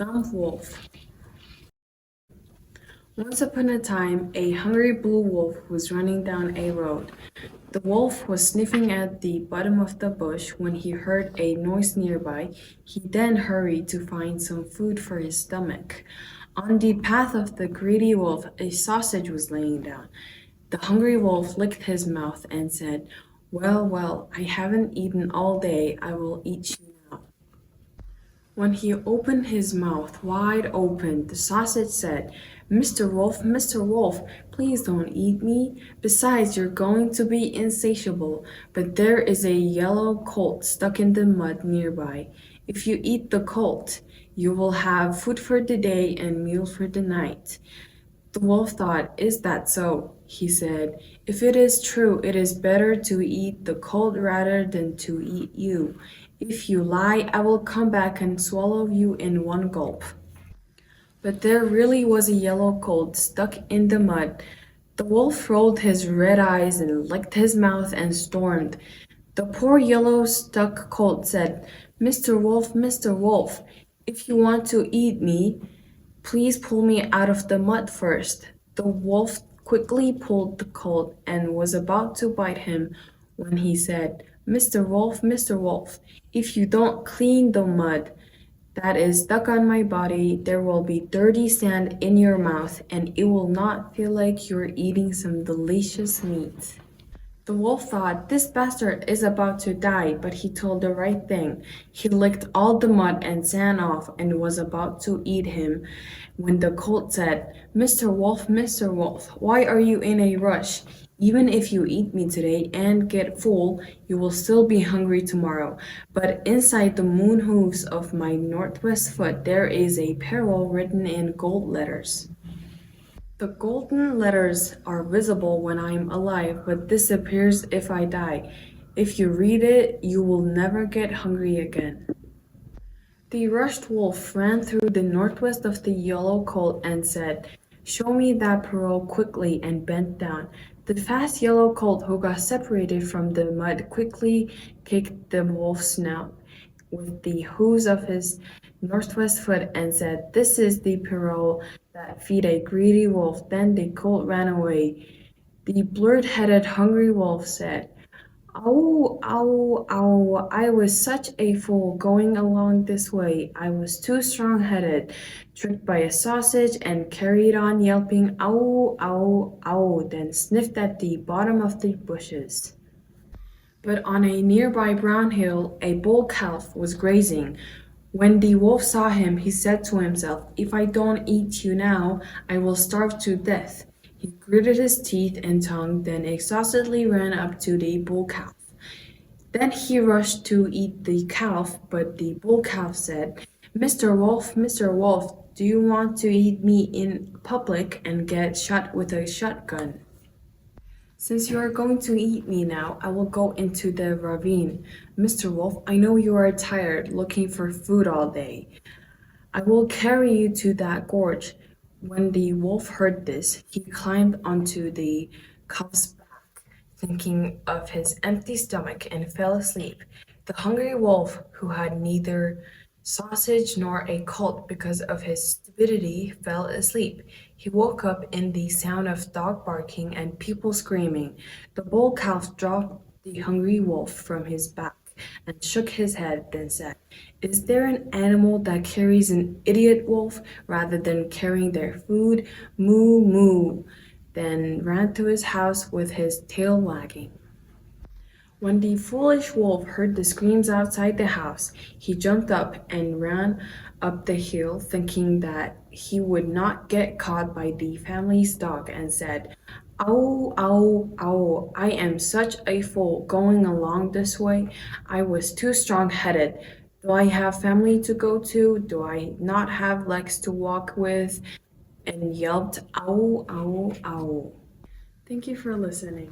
Dumb Wolf. Once upon a time, a hungry blue wolf was running down a road. The wolf was sniffing at the bottom of the bush when he heard a noise nearby. He then hurried to find some food for his stomach. On the path of the greedy wolf, a sausage was laying down. The hungry wolf licked his mouth and said, "Well, well, I haven't eaten all day. I will eat you now." When he opened his mouth wide open, the sausage said, Mr. Wolf, please don't eat me. Besides, you're going to be insatiable. But there is a yellow colt stuck in the mud nearby. If you eat the colt, you will have food for the day and meal for the night." The wolf thought, "Is that so?" he said. "If it is true, it is better to eat the colt rather than to eat you. If you lie, I will come back and swallow you in one gulp." But there really was a yellow colt stuck in the mud. The wolf rolled his red eyes and licked his mouth and stormed. The poor yellow stuck colt said, Mr. Wolf, if you want to eat me, please pull me out of the mud first." The wolf quickly pulled the colt and was about to bite him when he said, Mr. Wolf, if you don't clean the mud that is stuck on my body, there will be dirty sand in your mouth and it will not feel like you're eating some delicious meat. The wolf thought, "This bastard is about to die," but he told the right thing. He licked all the mud and sand off and was about to eat him when the colt said, Mr. Wolf, why are you in a rush? Even if you eat me today and get full, you will still be hungry tomorrow. But inside the moon hooves of my northwest foot there is a peril written in gold letters. The golden letters are visible when I am alive, but disappears if I die. If you read it, you will never get hungry again. The rushed wolf ran through the northwest of the yellow colt and said, "Show me that parole quickly," and bent down. The fast yellow colt who got separated from the mud quickly kicked the wolf's snout with the hooves of his northwest foot and said, "This is the parole that feed a greedy wolf." Then the colt ran away. The blurred-headed hungry wolf said, "Ow, ow, ow, I was such a fool going along this way. I was too strong-headed, tricked by a sausage," and carried on yelping, "Ow, ow, ow," then sniffed at the bottom of the bushes. But on a nearby brown hill, a bull calf was grazing. When the wolf saw him, he said to himself, "If I don't eat you now, I will starve to death." He gritted his teeth and tongue, then exhaustedly ran up to the bull calf. Then he rushed to eat the calf, but the bull calf said, Mr. Wolf, do you want to eat me in public and get shot with a shotgun? Since you are going to eat me now, I will go into the ravine. Mr. Wolf, I know you are tired looking for food all day. I will carry you to that gorge." When the wolf heard this, he climbed onto the calf's back, thinking of his empty stomach, and fell asleep. The hungry wolf, who had neither sausage nor a colt because of his stupidity, fell asleep. He woke up in the sound of dog barking and people screaming. The bull calf dropped the hungry wolf from his back and shook his head, then said, "Is there an animal that carries an idiot wolf rather than carrying their food? Moo, moo," then ran to his house with his tail wagging. When the foolish wolf heard the screams outside the house, he jumped up and ran up the hill, thinking that he would not get caught by the family's dog, and said, "Ow, ow, ow, I am such a fool going along this way. I was too strong-headed. Do I have family to go to? Do I not have legs to walk with?" And yelped, "Ow, ow, ow." Thank you for listening.